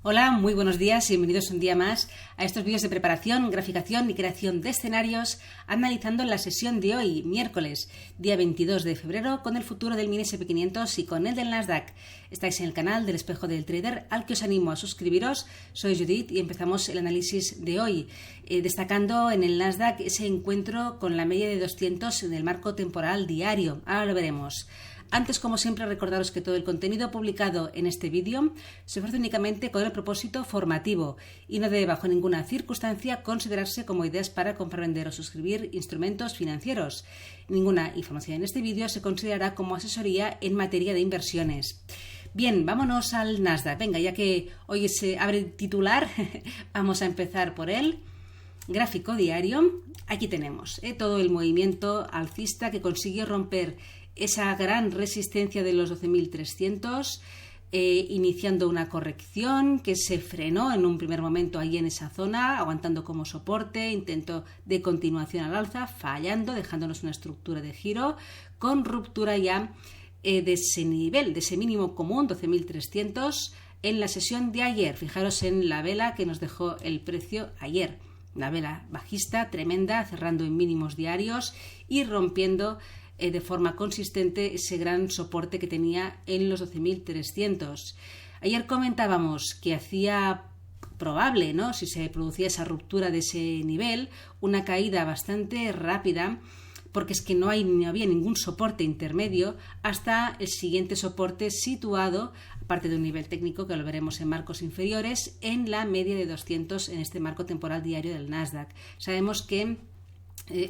Hola, muy buenos días y bienvenidos un día más a estos vídeos de preparación, graficación y creación de escenarios, analizando la sesión de hoy, miércoles, día 22 de febrero, con el futuro del mini SP500 y con el del Nasdaq. Estáis en el canal del Espejo del Trader, al que os animo a suscribiros. Soy Judith y empezamos el análisis de hoy, destacando en el Nasdaq ese encuentro con la media de 200 en el marco temporal diario. Ahora lo veremos. Antes, como siempre, recordaros que todo el contenido publicado en este vídeo se ofrece únicamente con el propósito formativo y no debe bajo ninguna circunstancia considerarse como ideas para comprar, vender o suscribir instrumentos financieros. Ninguna información en este vídeo se considerará como asesoría en materia de inversiones. Bien, vámonos al Nasdaq. Venga, ya que hoy se abre el titular, vamos a empezar por él. Gráfico diario. Aquí tenemos todo el movimiento alcista que consiguió romper esa gran resistencia de los 12.300, iniciando una corrección que se frenó en un primer momento ahí en esa zona, aguantando como soporte, intento de continuación al alza, fallando, dejándonos una estructura de giro con ruptura ya de ese nivel, de ese mínimo común, 12.300, en la sesión de ayer. Fijaros en la vela que nos dejó el precio ayer. Una vela bajista tremenda, cerrando en mínimos diarios y rompiendo de forma consistente ese gran soporte que tenía en los 12.300. Ayer comentábamos que hacía probable, ¿no?, si se producía esa ruptura de ese nivel, una caída bastante rápida, porque es que no había ningún soporte intermedio hasta el siguiente soporte situado, aparte de un nivel técnico que lo veremos en marcos inferiores, en la media de 200 en este marco temporal diario del Nasdaq. Sabemos que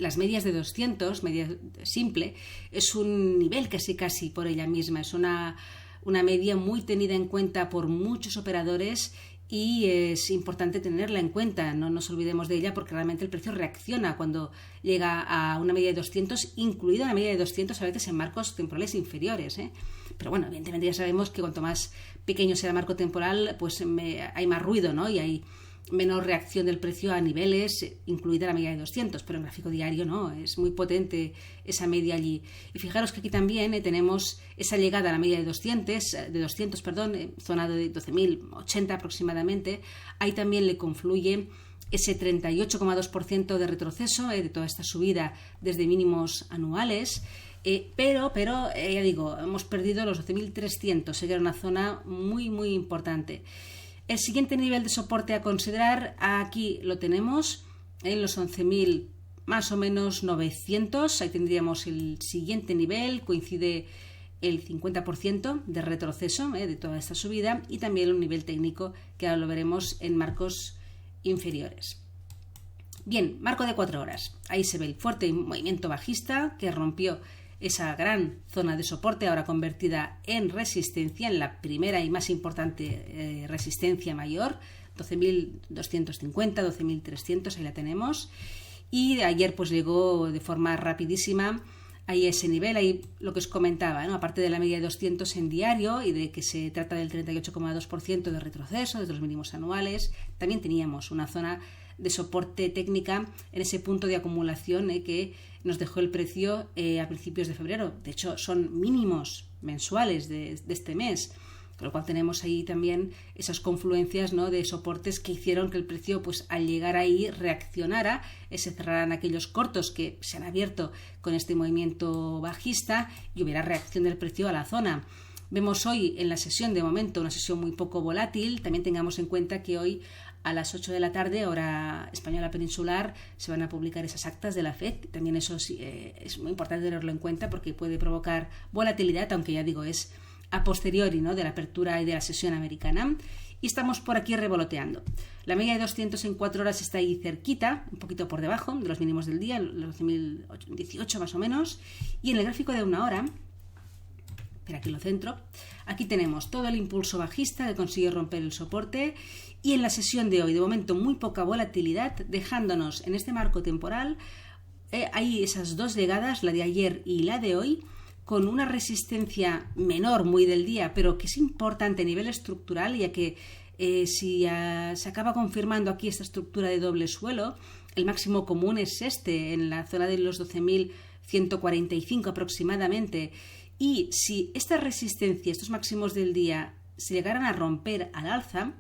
las medias de 200, media simple, es un nivel casi por ella misma, es una media muy tenida en cuenta por muchos operadores y es importante tenerla en cuenta, no nos olvidemos de ella porque realmente el precio reacciona cuando llega a una media de 200, incluida una media de 200 a veces en marcos temporales inferiores, Pero bueno, evidentemente ya sabemos que cuanto más pequeño sea el marco temporal, pues hay más ruido, ¿no? Y hay menor reacción del precio a niveles, incluida la media de 200, pero en gráfico diario no, es muy potente esa media allí. Y fijaros que aquí también tenemos esa llegada a la media de 200, zona de 12.080 aproximadamente. Ahí también le confluye ese 38,2% de retroceso de toda esta subida desde mínimos anuales. Pero ya digo, hemos perdido los 12.300, que era una zona muy importante. El siguiente nivel de soporte a considerar, aquí lo tenemos, en los 11.000 más o menos 900, ahí tendríamos el siguiente nivel, coincide el 50% de retroceso de toda esta subida y también un nivel técnico que ahora lo veremos en marcos inferiores. Bien, marco de 4 horas, ahí se ve el fuerte movimiento bajista que rompió esa gran zona de soporte, ahora convertida en resistencia, en la primera y más importante resistencia mayor, 12.250, 12.300, ahí la tenemos. Y ayer pues llegó de forma rapidísima ahí a ese nivel, ahí lo que os comentaba, ¿no? Aparte de la media de 200 en diario y de que se trata del 38,2% de retroceso desde los mínimos anuales, también teníamos una zona de soporte técnica en ese punto de acumulación que nos dejó el precio a principios de febrero. De hecho, son mínimos mensuales de este mes, con lo cual tenemos ahí también esas confluencias, ¿no?, de soportes que hicieron que el precio, pues al llegar ahí, reaccionara, se cerraran aquellos cortos que se han abierto con este movimiento bajista y hubiera reacción del precio a la zona. Vemos hoy en la sesión, de momento, una sesión muy poco volátil. También tengamos en cuenta que hoy a las 8 de la tarde, hora española peninsular, se van a publicar esas actas de la FED. También eso es muy importante tenerlo en cuenta porque puede provocar volatilidad, aunque ya digo, es a posteriori, ¿no?, de la apertura y de la sesión americana. Y estamos por aquí revoloteando. La media de 200 en 4 horas está ahí cerquita, un poquito por debajo de los mínimos del día, los 12.018 más o menos. Y en el gráfico de 1 hora, pero aquí lo centro, aquí tenemos todo el impulso bajista que consigue romper el soporte y en la sesión de hoy, de momento, muy poca volatilidad, dejándonos en este marco temporal, hay esas dos llegadas, la de ayer y la de hoy, con una resistencia menor muy del día, pero que es importante a nivel estructural, ya que si se acaba confirmando aquí esta estructura de doble suelo, el máximo común es en la zona de los 12.145 aproximadamente. Y si esta resistencia, estos máximos del día, se llegaran a romper al alza,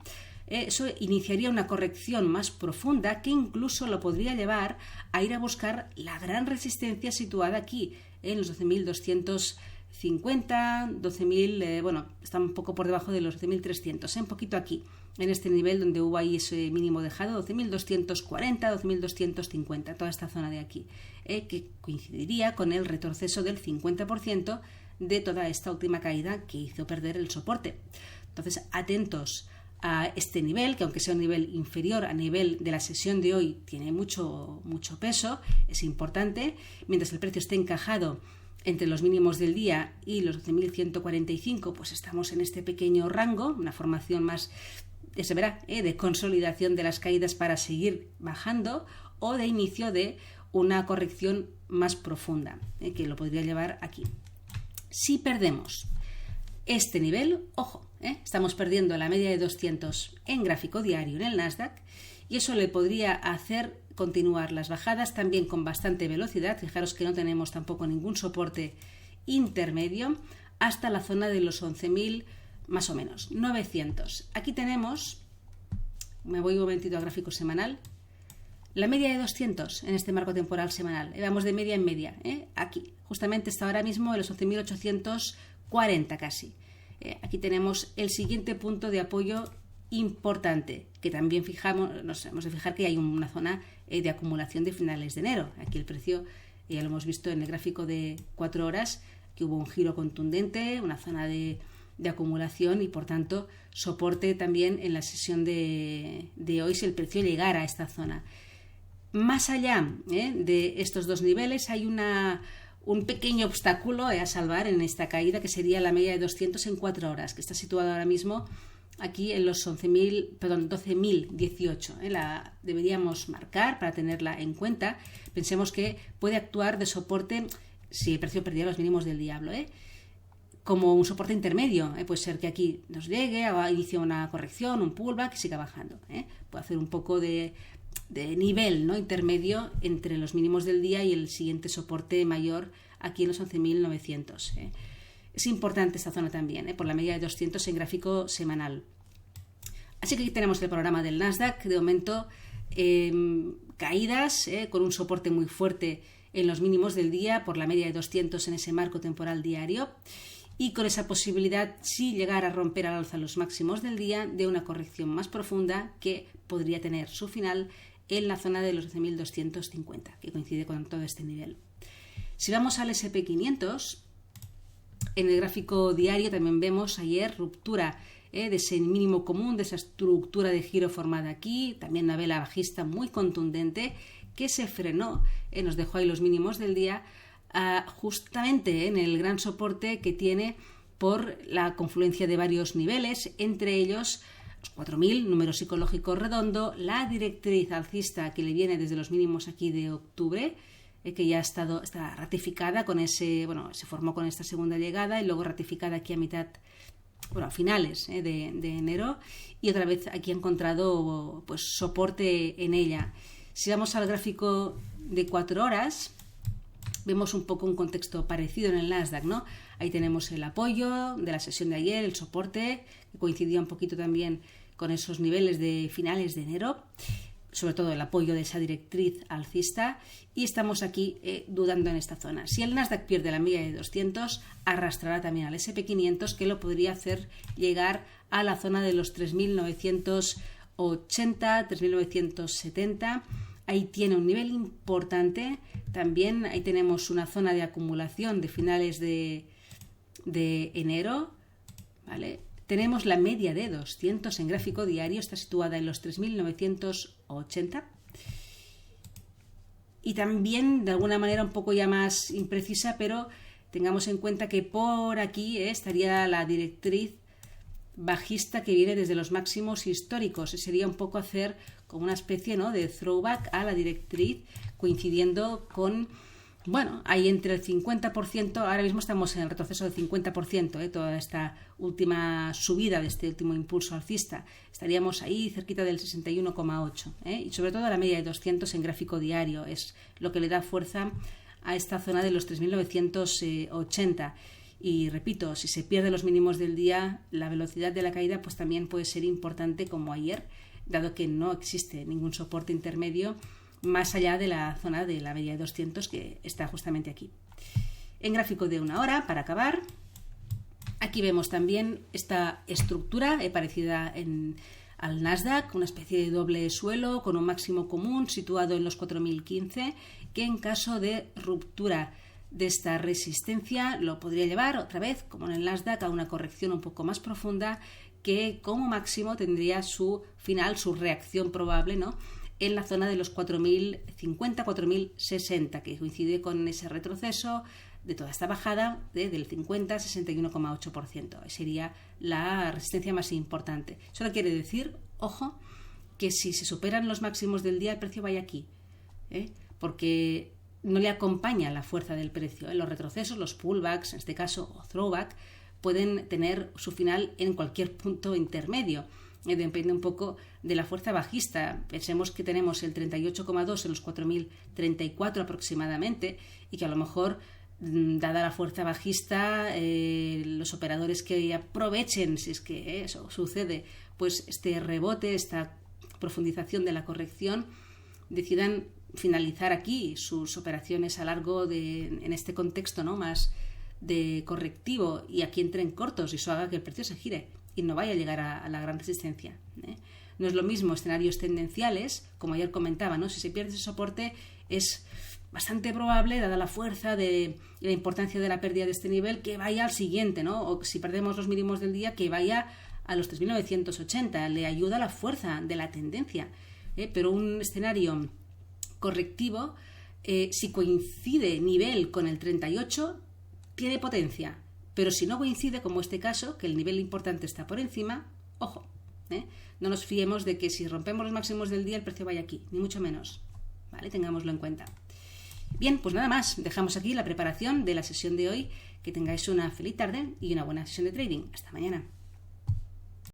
eso iniciaría una corrección más profunda que incluso lo podría llevar a ir a buscar la gran resistencia situada aquí, en los 12.250, 12.000, bueno, está un poco por debajo de los 12.300, un poquito aquí, en este nivel donde hubo ahí ese mínimo dejado, 12.240, 12.250, toda esta zona de aquí, que coincidiría con el retroceso del 50% de toda esta última caída que hizo perder el soporte. Entonces, atentos a este nivel, que aunque sea un nivel inferior a nivel de la sesión de hoy, tiene mucho peso, es importante, mientras el precio esté encajado entre los mínimos del día y los 12.145, pues estamos en este pequeño rango, una formación más, se verá, de consolidación de las caídas para seguir bajando o de inicio de una corrección más profunda, que lo podría llevar aquí. Si perdemos este nivel, ojo, estamos perdiendo la media de 200 en gráfico diario en el Nasdaq y eso le podría hacer continuar las bajadas también con bastante velocidad. Fijaros que no tenemos tampoco ningún soporte intermedio hasta la zona de los 11.000 más o menos, 900. Aquí tenemos, me voy un momentito a gráfico semanal, la media de 200 en este marco temporal semanal. Vamos de media en media, aquí, justamente está ahora mismo en los 11.840 casi. Aquí tenemos el siguiente punto de apoyo importante, que también nos hemos de fijar que hay una zona de acumulación de finales de enero. Aquí el precio, ya lo hemos visto en el gráfico de 4 horas, que hubo un giro contundente, una zona de acumulación y por tanto soporte también en la sesión de hoy si el precio llegara a esta zona. Más allá de estos dos niveles hay un pequeño obstáculo a salvar en esta caída, que sería la media de 200 en 4 horas, que está situada ahora mismo aquí en los 12.018. La deberíamos marcar para tenerla en cuenta. Pensemos que puede actuar de soporte si el precio perdiera los mínimos del diablo, como un soporte intermedio. Puede ser que aquí nos llegue, inicie una corrección, un pullback y siga bajando. Puede hacer un poco de nivel, ¿no?, intermedio entre los mínimos del día y el siguiente soporte mayor aquí en los 11.900. Es importante esta zona también, por la media de 200 en gráfico semanal. Así que aquí tenemos el panorama del Nasdaq. De momento, caídas con un soporte muy fuerte en los mínimos del día por la media de 200 en ese marco temporal diario y con esa posibilidad, si llegara a romper al alza los máximos del día, de una corrección más profunda que podría tener su final en la zona de los 12.250, que coincide con todo este nivel. Si vamos al S&P 500, en el gráfico diario también vemos ayer ruptura de ese mínimo común, de esa estructura de giro formada aquí, también una vela bajista muy contundente que se frenó, nos dejó ahí los mínimos del día, justamente en el gran soporte que tiene por la confluencia de varios niveles, entre ellos los 4.000, número psicológico redondo, la directriz alcista que le viene desde los mínimos aquí de octubre, que ya está ratificada con se formó con esta segunda llegada y luego ratificada aquí a finales de enero, y otra vez aquí ha encontrado pues soporte en ella. Si vamos al gráfico de 4 horas, vemos un poco un contexto parecido en el Nasdaq, ¿no? Ahí tenemos el apoyo de la sesión de ayer, el soporte, que coincidía un poquito también con esos niveles de finales de enero, sobre todo el apoyo de esa directriz alcista, y estamos aquí dudando en esta zona. Si el Nasdaq pierde la media de 200, arrastrará también al S&P 500, que lo podría hacer llegar a la zona de los 3.980, 3.970. Ahí tiene un nivel importante. También ahí tenemos una zona de acumulación de finales de enero, ¿vale? Tenemos la media de 200 en gráfico diario, está situada en los 3.980. Y también, de alguna manera un poco ya más imprecisa, pero tengamos en cuenta que por aquí estaría la directriz bajista que viene desde los máximos históricos. Sería un poco hacer como una especie, ¿no?, de throwback a la directriz, coincidiendo con, ahí entre el 50%, ahora mismo estamos en el retroceso del 50%, toda esta última subida de este último impulso alcista, estaríamos ahí cerquita del 61,8, y sobre todo la media de 200 en gráfico diario es lo que le da fuerza a esta zona de los 3.980. Y repito, si se pierden los mínimos del día, la velocidad de la caída pues también puede ser importante como ayer, dado que no existe ningún soporte intermedio más allá de la zona de la media de 200 que está justamente aquí. En gráfico de 1 hora, para acabar, aquí vemos también esta estructura parecida al Nasdaq, una especie de doble suelo con un máximo común situado en los 4015, que en caso de ruptura de esta resistencia lo podría llevar otra vez, como en el Nasdaq, a una corrección un poco más profunda que como máximo tendría su final, su reacción probable, ¿no?, en la zona de los 4050-4060, que coincide con ese retroceso de toda esta bajada del 50-61,8%. Sería la resistencia más importante. Eso no quiere decir, ojo, que si se superan los máximos del día el precio vaya aquí, porque no le acompaña la fuerza del precio. Los retrocesos, los pullbacks, en este caso, o throwback, pueden tener su final en cualquier punto intermedio. Depende un poco de la fuerza bajista. Pensemos que tenemos el 38,2 en los 4034 aproximadamente y que a lo mejor, dada la fuerza bajista, los operadores que aprovechen, si es que eso sucede, pues este rebote, esta profundización de la corrección, decidan finalizar aquí sus operaciones a largo en este contexto, ¿no?, más de correctivo, y aquí entren cortos y eso haga que el precio se gire y no vaya a llegar a la gran resistencia. No es lo mismo escenarios tendenciales, como ayer comentaba, ¿no? Si se pierde ese soporte es bastante probable, dada la fuerza y la importancia de la pérdida de este nivel, que vaya al siguiente, ¿no? O si perdemos los mínimos del día, que vaya a los 3.980. Le ayuda la fuerza de la tendencia. Pero un escenario correctivo, si coincide nivel con el 38, tiene potencia. Pero si no coincide, como este caso, que el nivel importante está por encima, ojo, no nos fiemos de que si rompemos los máximos del día el precio vaya aquí, ni mucho menos, ¿vale? Tengámoslo en cuenta. Bien, pues nada más, dejamos aquí la preparación de la sesión de hoy. Que tengáis una feliz tarde y una buena sesión de trading. Hasta mañana.